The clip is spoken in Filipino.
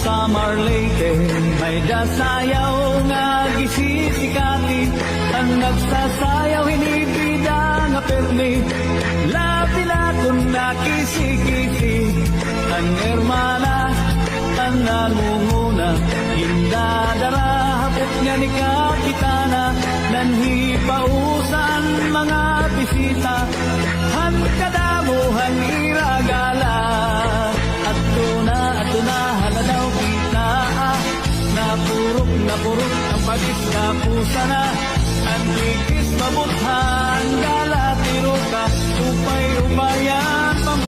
sa Marleyte, may dasayaw nga gisisikati, ang nagsasayaw hinibida nga permi, labi na kung nakisi-kisi, ang hermana, ang nangunguna, indadara, hapot nga ni kapitana, nanhipausan mga bisita, han kadamuhan iragala, at tuna, haladaw kita, napurok ang pagis na pusa na, ang ikis mabuthan